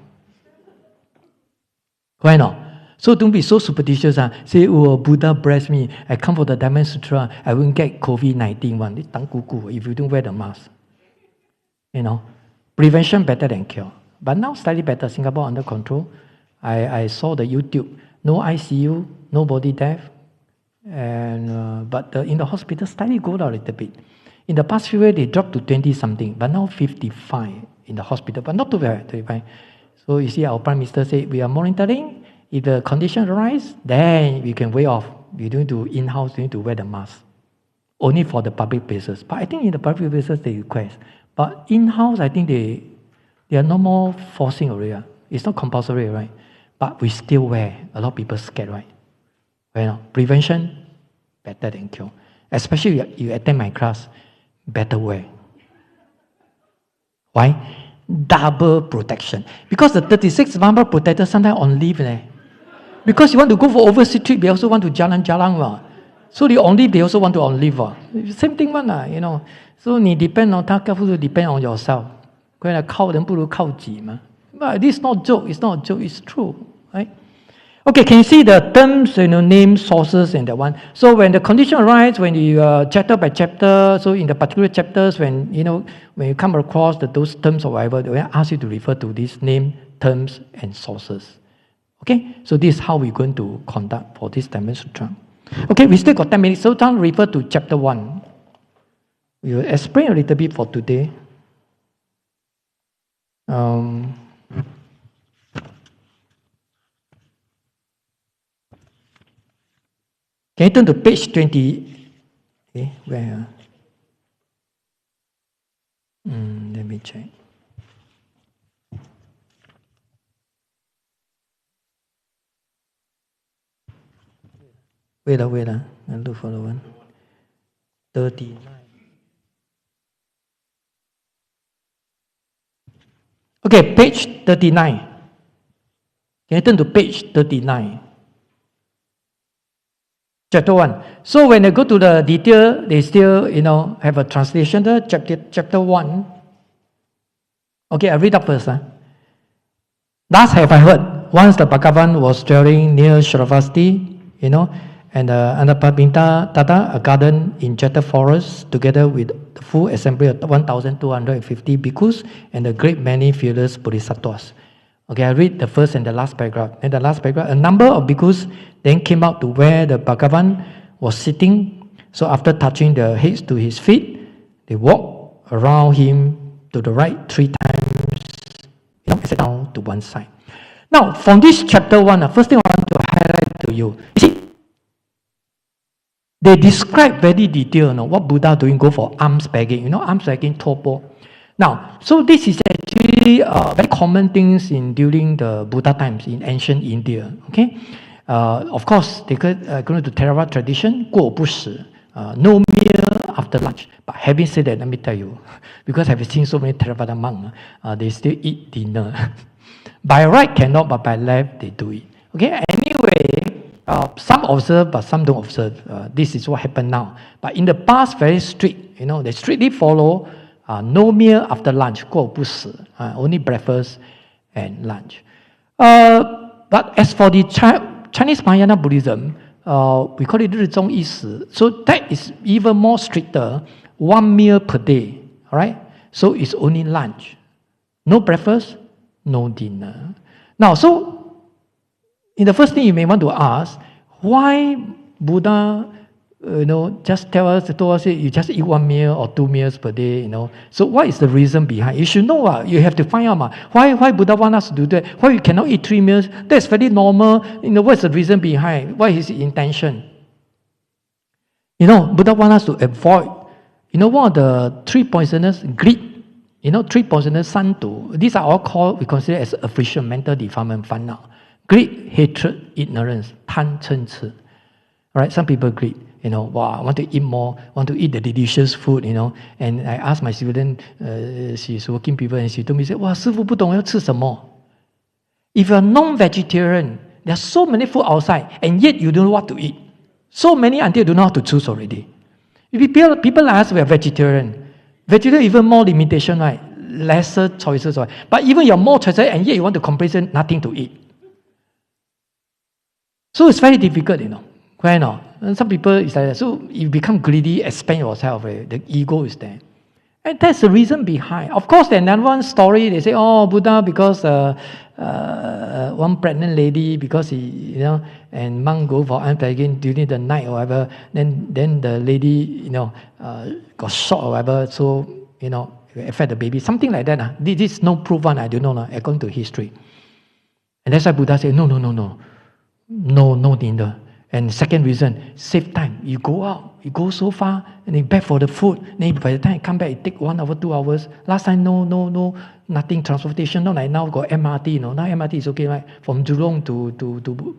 Why not? So don't be so superstitious. Say, oh, Buddha bless me. I come for the Diamond Sutra. I won't get COVID-19 one. If you don't wear the mask. Prevention better than cure. But now slightly better. Singapore under control. I saw the YouTube. No ICU, nobody death. But in the hospital, slightly go down a little bit. In the past few years, they dropped to 20 something. But now 55 in the hospital. But not too bad. 35. So you see, our Prime Minister said, we are monitoring. If the condition arise, then we can waive off. We don't need to in-house, we need to wear the mask. Only for the public places. But I think in the public places, they request. But in-house, I think they are no more forcing already. It's not compulsory, right? But we still wear. A lot of people scared, right? Prevention, better than cure. Especially you attend my class, better wear. Why? Double protection. Because the 36 Dharma protector sometimes on leave. Because you want to go for overseas trip, they also want to jalan. So they on leave, they also want to on leave. Same thing, So you depend on depend on yourself. But this is not joke. It's not a joke. It's true, right? Okay, can you see the terms, name, sources, and that one? So when the condition arises, when you chapter by chapter, so in the particular chapters, when you come across those terms or whatever, they will ask you to refer to this name, terms, and sources. Okay, so this is how we're going to conduct for this Diamond Sutra. Okay, we still got 10 minutes, so now refer to chapter 1. We will explain a little bit for today. Can you turn to page 20? Okay, where? Let me check. Wait, I'll look for the one. 39. Okay, page 39. Can you turn to page 39? Chapter 1. So when they go to the detail, they still, have a translation there, chapter 1. Okay, I read up first. Last have I heard, once the Bhagavan was dwelling near Shravasti, and Anapabinta Tata, a garden in Jeta forest, together with the full assembly of 1,250 bhikkhus and a great many fearless bodhisattvas. Okay, I read the first and the last paragraph. And the last paragraph, a number of bhikkhus then came out to where the Bhagavan was sitting. So after touching their heads to his feet, they walked around him to the right 3 times, and sat down to one side. Now, from this chapter 1, first thing I want to highlight to you, see, they describe very detailed what Buddha doing, go for alms begging, alms begging, topo. Now, so this is actually very common things during the Buddha times in ancient India. Okay, of course they go to Theravada tradition, 过不食, no meal after lunch. But having said that, let me tell you, because I've seen so many Theravada monks, they still eat dinner. By right cannot, but by left they do it. Okay, anyway, Some observe, but some don't observe. This is what happened now. But in the past, very strict. They strictly follow no meal after lunch, 过不食, only breakfast and lunch. But as for the Chinese Mahayana Buddhism, we call it 日中一食. So that is even more stricter. 1 meal per day. All right? So it's only lunch. No breakfast, no dinner. Now, so in the first thing you may want to ask, why Buddha, just told us you just eat 1 meal or 2 meals per day, So what is the reason behind? You should know, you have to find out, why Buddha want us to do that? Why you cannot eat 3 meals? That's very normal. What's the reason behind? What is his intention? Buddha want us to avoid, one of the 3 poisonous, greed, 3 poisonous, 三毒. These are all called, we consider as affliction, mental defilement, 烦恼. Greed, hatred, ignorance, 贪嗔痴. Right? Some people greed. Wow, I want to eat more, want to eat the delicious food, And I asked my student, she's working people, and she told me, wow, 师父不懂要吃什么. If you're non-vegetarian, there are so many food outside, and yet you don't know what to eat. So many until you don't know how to choose already. If people like us, we are vegetarian. Vegetarian even more limitation, right? Lesser choices, right? But even you have more choices, and yet you want to complain nothing to eat. So it's very difficult, Why not? And some people, it's like that. So you become greedy, expand yourself, the ego is there. And that's the reason behind. Of course, there's another one story, they say, Buddha, because one pregnant lady, because he, and monk go for unpacking during the night or whatever, then the lady, got shot or whatever, so, it affect the baby. Something like that. This is no proof one, I don't know, according to history. And that's why Buddha said, no dinner. And second reason, save time. You go out, you go so far, and then back for the food. Then by the time you come back, it take 1 hour, 2 hours. Last time, no, nothing transportation. Not like now, got MRT. Now MRT is okay, right? From Jurong to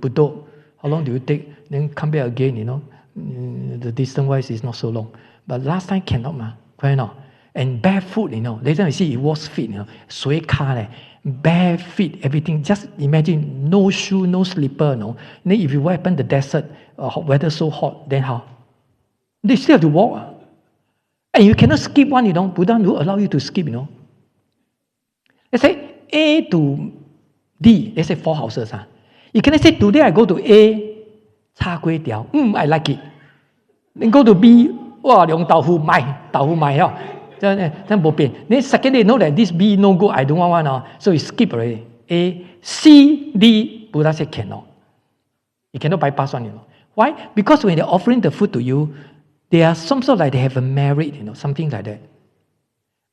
Bedok. How long do you take? Then come back again, The distance-wise is not so long. But last time cannot, Why not? And barefoot, Later you see it was feet, 水卡嘞. Bare feet, everything. Just imagine no shoe, no slipper. Then if you walk in the desert, weather so hot, then how? They still have to walk. And you cannot skip one, Buddha will allow you to skip, Let's say A to D, let's say 4 houses. You cannot say, today I go to A, 叉粿条, I like it. Then go to B, 哇，用豆腐买了。Then second day, know that this B no good, I don't want one. So you skip already. A, C, D, Buddha said cannot. You cannot bypass one, Why? Because when they're offering the food to you, they are some sort of like they have a merit, something like that.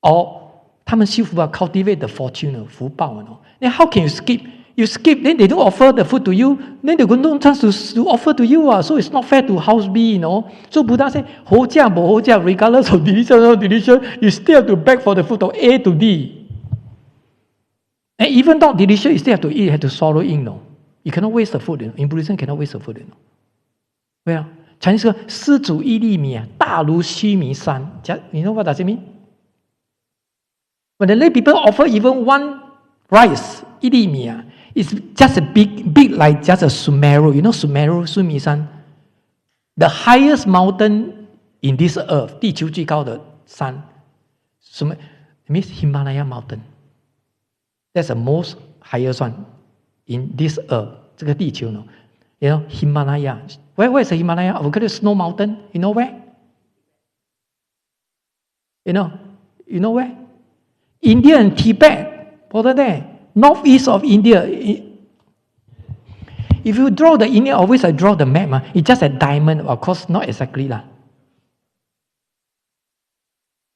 Or 他们修福 cultivate the fortune, 福报, Then how can you skip? You skip, then they don't offer the food to you, then they got no chance to offer to you. So it's not fair to house B, So Buddha said, 好价不好价, regardless of delicious or not delicious, you still have to beg for the food of A to D. And even not delicious, you still have to eat, you have to swallow in. You cannot waste the food. In Buddhism, cannot waste the food. Well, Chinese say, 施主一粒米, 大如须弥山. You know what does it mean? When the lay people offer even one rice, 一粒米, it's just a big like just a Sumeru. You know Sumeru, Sumisan? The highest mountain in this earth, 地球最高的山. It means Himalaya mountain. That's the most highest one in this earth. 这个地球, Himalaya. Where is the Himalaya? We've got a snow mountain. You know where? You know where? India and Tibet. Over there. Northeast of India. If you draw the India, always I draw the map. It's just a diamond. Of course, not exactly.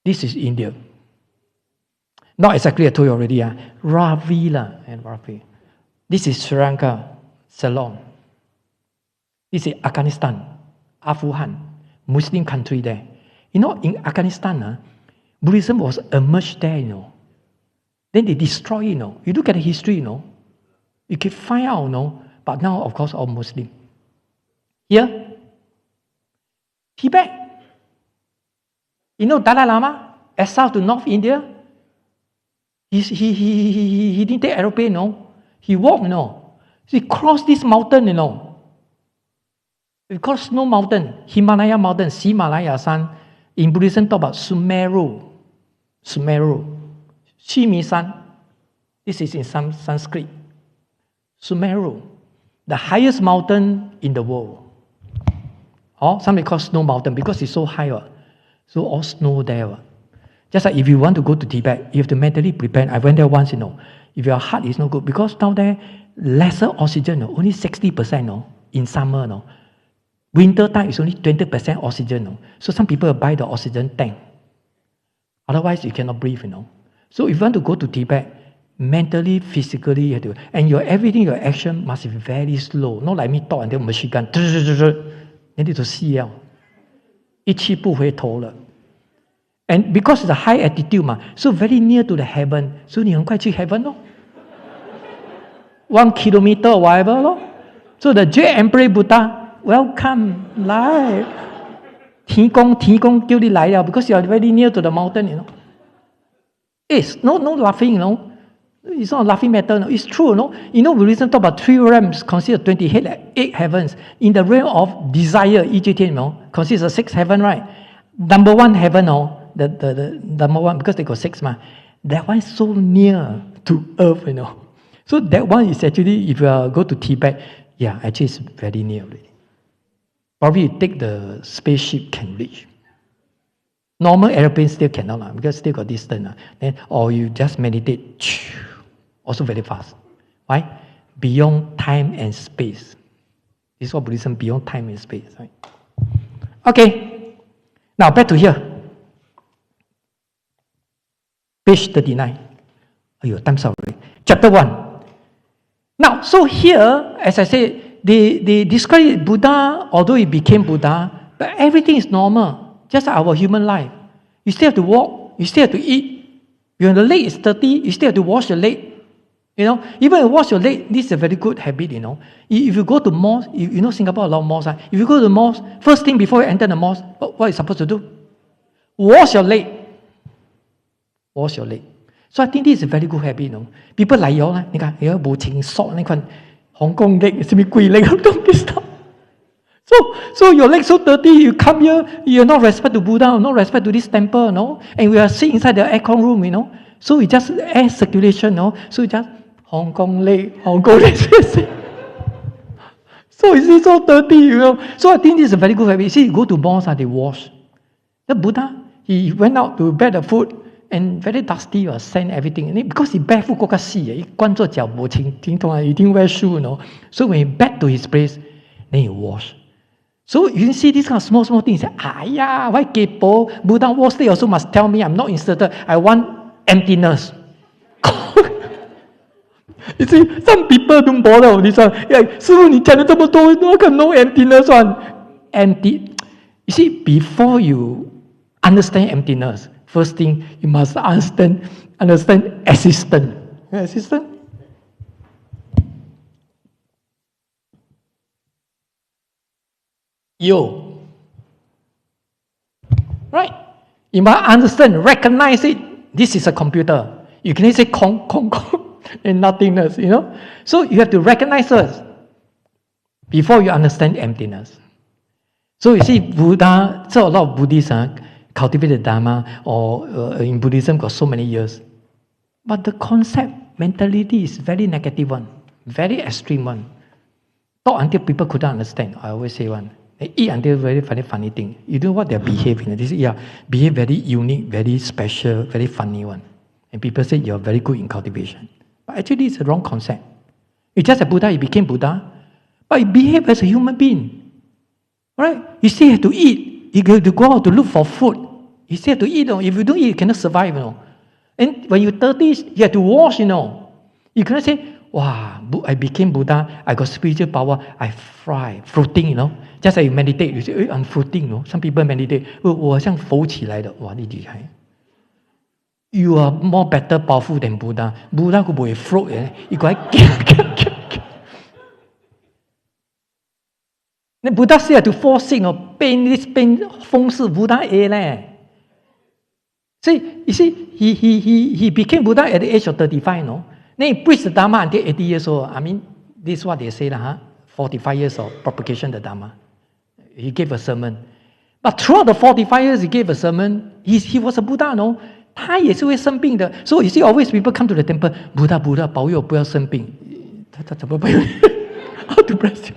This is India. Not exactly, I told you already. Ravi and Ravi. This is Sri Lanka, Ceylon. This is Afghanistan, Afghan, Muslim country there. In Afghanistan, Buddhism was emerged there, Then they destroy it, You look at the history, You can find out, But now, of course, all Muslim. Here, Tibet. Dalai Lama, exiled to North India. He didn't take aeroplane, He walked, He crossed this mountain, Because snow mountain, Himalaya mountain, Himalaya San, in Buddhism talk about Sumeru. Shimi San. This is in Sanskrit. Sumeru, the highest mountain in the world. Or somebody call snow mountain because it's so high. So all snow there. Just like if you want to go to Tibet, you have to mentally prepare. I went there once, if your heart is not good, because down there, lesser oxygen, only 60% in summer. Winter time is only 20% oxygen. So some people buy the oxygen tank. Otherwise, you cannot breathe. So if you want to go to Tibet, mentally, physically, you have to, and everything, your action must be very slow. Not like me talk until machine gun, then need to see out. 一去不回头了。And because it's a high altitude, so very near to the heaven, so 你很快去 heaven 1 kilometer or whatever So the Great Emperor Buddha, welcome, 来，天公叫你来了 because you are very near to the mountain, It's no laughing, It's not a laughing matter, It's true, Buddhism talk about 3 realms, consider 28 heavens. In the realm of desire, 一界天, consists of 6 heaven, right? Number 1 heaven, the number 1, because they got 6, that one is so near to earth, So that one is actually, if you go to Tibet, actually it's very near already. Probably you take the spaceship can reach. Normal airplane still cannot, because still got distance. Then, or you just meditate, also very fast. Why? Beyond time and space. This is what Buddhism, beyond time and space. Right? Okay. Now back to here. Page 39. Time's up already. Chapter 1. Now, so here, as I said, they describe Buddha, although he became Buddha, but everything is normal, just like our human life. You still have to walk, you still have to eat. When the leg is dirty, you still have to wash your leg. Even if you wash your leg, this is a very good habit, If you go to mosque, Singapore a lot of mosques, if you go to the mosque, first thing before you enter the mosque, what are you supposed to do? Wash your leg. Wash your leg. So I think this is a very good habit, People like you, 你看, 冇情索, 你看, Hong Kong leg, 什麼鬼 leg, don't this stuff. So your leg so dirty, you come here, you not respect to Buddha, not respect to this temple, And we are sitting inside the aircon room, So we just air circulation, So we just Hong Kong leg. So it's so dirty, So I think this is a very good habit. See, you go to mosque, they wash. The Buddha, he went out to beg the food. And very dusty, sand everything. And because he barefoot, he can't wear shoe, So when he back to his place, then he wash. So you can see these kind of small things. Why kepo? Buddha wash, they also must tell me I'm not interested. I want emptiness. You see, some people don't bother with this one. 师父，你讲了这么多，那个 no emptiness one. Empty. You see, before you understand emptiness, first thing, you must understand existence. Existence? You. Right? You must understand, recognize it. This is a computer. You can say Kong, and nothingness, So you have to recognize first before you understand emptiness. So you see, Buddha, so a lot of Buddhists cultivated Dharma, or in Buddhism got so many years. But the concept, mentality is very negative one, very extreme one. Talk until people couldn't understand. I always say one. They eat until very funny thing. You know what they're behaving. They say, behave very unique, very special, very funny one. And people say you're very good in cultivation. But actually it's a wrong concept. It's just a Buddha, he became Buddha, but he behaved as a human being. Right? You still have to eat. You have to go out to look for food. You still have to eat. If you don't eat, you cannot survive. And when you're 30, you have to wash. You cannot say, wow, I became Buddha, I got spiritual power, I fly, floating, Just like you meditate, you say, I'm floating. Some people meditate, 我好像浮起来的，哇，你厉害。You are more better powerful than Buddha. Buddha 佢唔會 float 嘅，佢係你 Buddha still have to forsake pain this pain 風勢 Buddha A 咧。So you see, he became Buddha at the age of 35, Then he preached the Dharma until 80 years old. I mean, this is what they say, 45 years of propagation of the Dharma. he gave a sermon. But throughout the 45 years he gave a sermon, he was a Buddha, no? 他也是会生病的。So you see, always people come to the temple, Buddha, 保佑不要生病。他怎么保佑？How to bless you?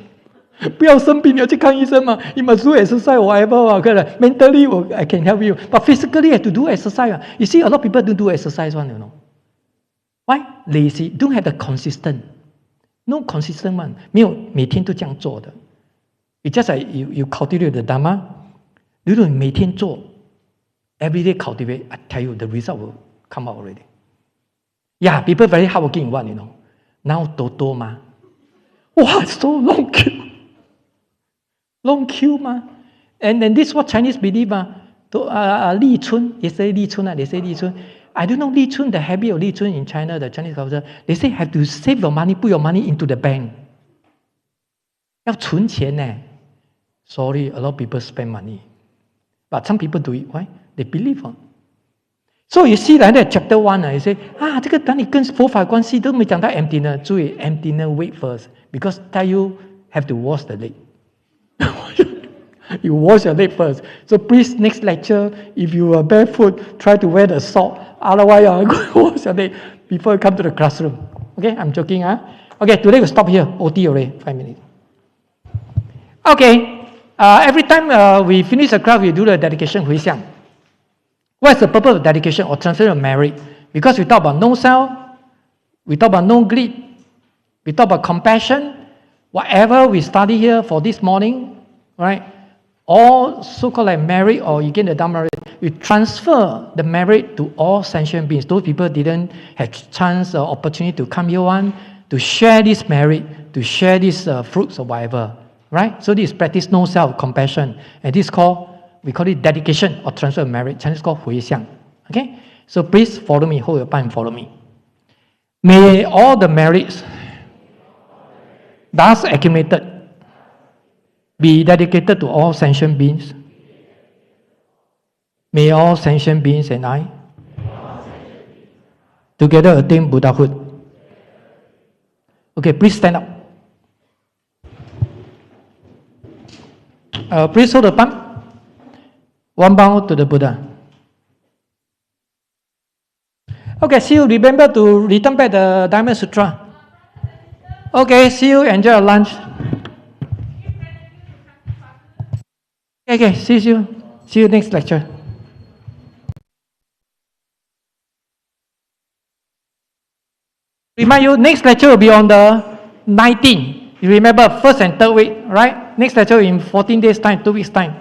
不要生病，你要去看医生嘛。You must do exercise, whatever. Mentally, I can help you. But physically, I have to do exercise. You see, a lot of people don't do exercise one, you know. Why? Lazy. Don't have the consistent. No consistent one. 没有每天都这样做的。It's just like you cultivate the Dharma. 如果你每天做 every day cultivate, I tell you, the result will come out already. Yeah, people very hardworking in one, you know. Now, Toto ma. Wow, so long queue. Long queue ma. And then this is what Chinese believe Li Chun. They say Li Chun. They say Li Chun. I don't know Li Chun, the habit of Li Chun in China, the Chinese culture. They say have to save your money, put your money into the bank. 要存钱呢. Sorry, a lot of people spend money. But some people do it. Why? They believe on. So you see like that chapter 1 you say, 这个当你跟佛法关系都没讲到 emptiness. 注意 emptiness wait first. Because tell you have to wash the leg. You wash your leg first. So please, next lecture, if you are barefoot, try to wear the sock. Otherwise, go wash your leg before you come to the classroom. Okay, I'm joking. Okay, today we'll stop here. OT already, 5 minutes. Okay. Every time we finish the class, we do the dedication 回向. What's the purpose of dedication or transfer of merit? Because we talk about no self, we talk about no greed, we talk about compassion. Whatever we study here for this morning, right? All so-called like merit or you gain the Dharma, we transfer the merit to all sentient beings. Those people didn't have chance or opportunity to come here to share this merit, to share these fruits or whatever. Right? So this is practice no self-compassion. And this is called, we call it dedication or transfer of merit. Chinese called 回向. Okay? So please follow me, hold your palm and follow me. May all the merits thus accumulated be dedicated to all sentient beings. May all sentient beings and I together attain Buddhahood. Okay, please stand up. Please hold the palm. One bow to the Buddha. Okay, see you. Remember to return back the Diamond Sutra. Okay, see you. Enjoy your lunch. Okay, see you. See you next lecture. Remind you, next lecture will be on the 19th. You remember, first and third week, right? Next lecture in 14 days' time, 2 weeks' time.